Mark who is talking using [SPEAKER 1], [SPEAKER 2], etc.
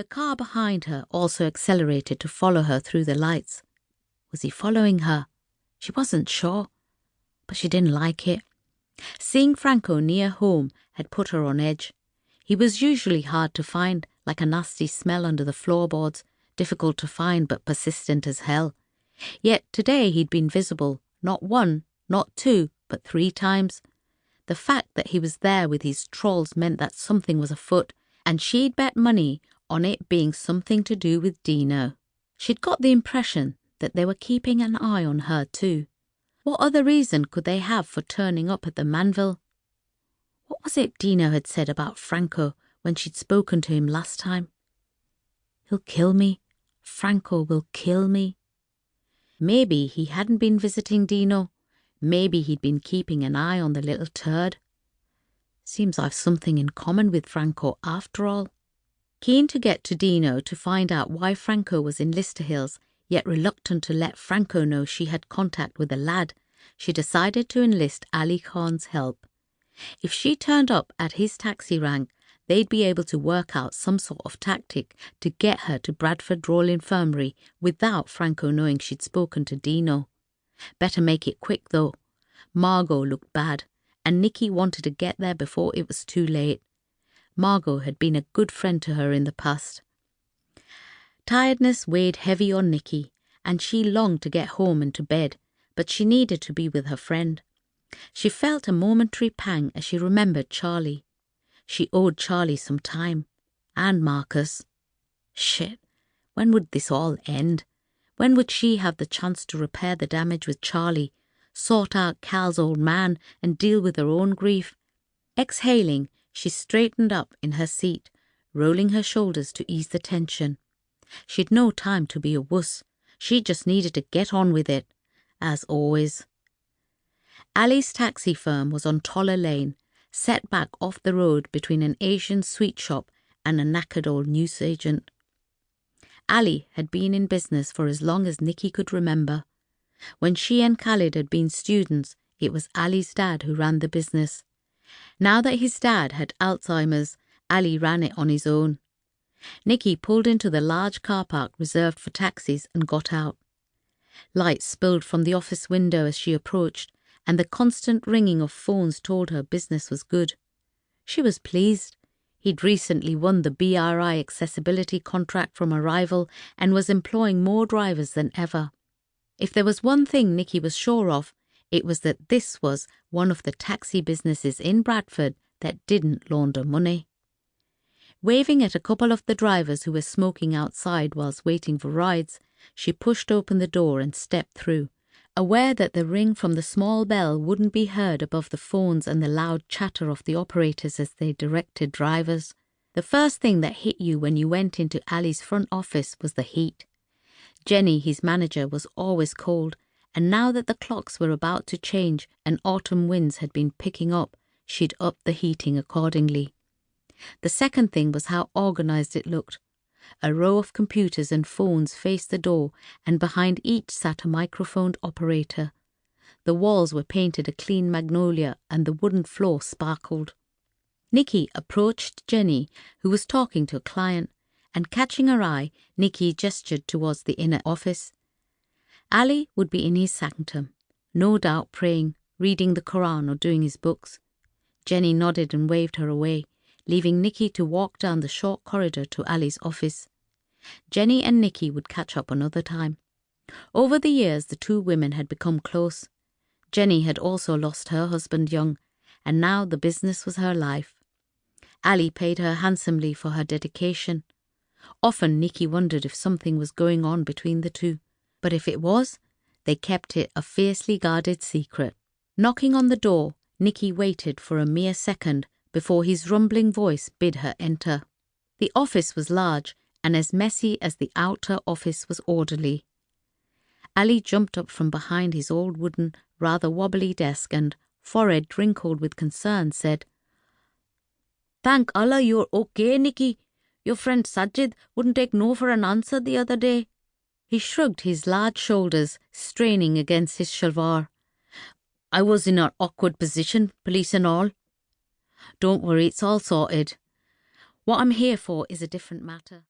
[SPEAKER 1] The car behind her also accelerated to follow her through the lights. Was he following her? She wasn't sure, but she didn't like it. Seeing Franco near home had put her on edge. He was usually hard to find, like a nasty smell under the floorboards, difficult to find but persistent as hell. Yet today he'd been visible, not one, not two, but 3 times. The fact that he was there with his trolls meant that something was afoot, and she'd bet money on it being something to do with Dino. She'd got the impression that they were keeping an eye on her too. What other reason could they have for turning up at the Manville? What was it Dino had said about Franco when she'd spoken to him last time? He'll kill me. Franco will kill me. Maybe he hadn't been visiting Dino. Maybe he'd been keeping an eye on the little turd. Seems I've something in common with Franco after all. Keen to get to Dino to find out why Franco was in Lister Hills, yet reluctant to let Franco know she had contact with the lad, she decided to enlist Ali Khan's help. If she turned up at his taxi rank, they'd be able to work out some sort of tactic to get her to Bradford Royal Infirmary without Franco knowing she'd spoken to Dino. Better make it quick though. Margot looked bad, and Nikki wanted to get there before it was too late. Margot had been a good friend to her in the past. Tiredness weighed heavy on Nikki, and she longed to get home and to bed, but she needed to be with her friend. She felt a momentary pang as she remembered Charlie. She owed Charlie some time, and Marcus. Shit, when would this all end? When would she have the chance to repair the damage with Charlie, sort out Cal's old man, and deal with her own grief? Exhaling, she straightened up in her seat, rolling her shoulders to ease the tension. She'd no time to be a wuss. She just needed to get on with it, as always. Ali's taxi firm was on Toller Lane, set back off the road between an Asian sweet shop and a knackered old newsagent. Ali had been in business for as long as Nikki could remember. When she and Khalid had been students, it was Ali's dad who ran the business. Now that his dad had Alzheimer's, Ali ran it on his own. Nikki pulled into the large car park reserved for taxis and got out. Light spilled from the office window as she approached, and the constant ringing of phones told her business was good. She was pleased. He'd recently won the BRI accessibility contract from a rival and was employing more drivers than ever. If there was one thing Nikki was sure of, it was that this was one of the taxi businesses in Bradford that didn't launder money. Waving at a couple of the drivers who were smoking outside whilst waiting for rides, she pushed open the door and stepped through, aware that the ring from the small bell wouldn't be heard above the phones and the loud chatter of the operators as they directed drivers. The first thing that hit you when you went into Ali's front office was the heat. Jenny, his manager, was always cold, and now that the clocks were about to change and autumn winds had been picking up, she'd upped the heating accordingly. The second thing was how organised it looked. A row of computers and phones faced the door, and behind each sat a microphoned operator. The walls were painted a clean magnolia, and the wooden floor sparkled. Nikki approached Jenny, who was talking to a client, and catching her eye, Nikki gestured towards the inner office. Ali would be in his sanctum, no doubt praying, reading the Quran or doing his books. Jenny nodded and waved her away, leaving Nikki to walk down the short corridor to Ali's office. Jenny and Nikki would catch up another time. Over the years, the two women had become close. Jenny had also lost her husband young, and now the business was her life. Ali paid her handsomely for her dedication. Often Nikki wondered if something was going on between the two, but if it was, they kept it a fiercely guarded secret. Knocking on the door, Nikki waited for a mere second before his rumbling voice bid her enter. The office was large and as messy as the outer office was orderly. Ali jumped up from behind his old wooden, rather wobbly desk and, forehead wrinkled with concern, said, "Thank Allah you're okay, Nikki. Your friend Sajid wouldn't take no for an answer the other day." He shrugged his large shoulders, straining against his shalwar. "I was in an awkward position, police and all." "Don't worry, it's all sorted. What I'm here for is a different matter."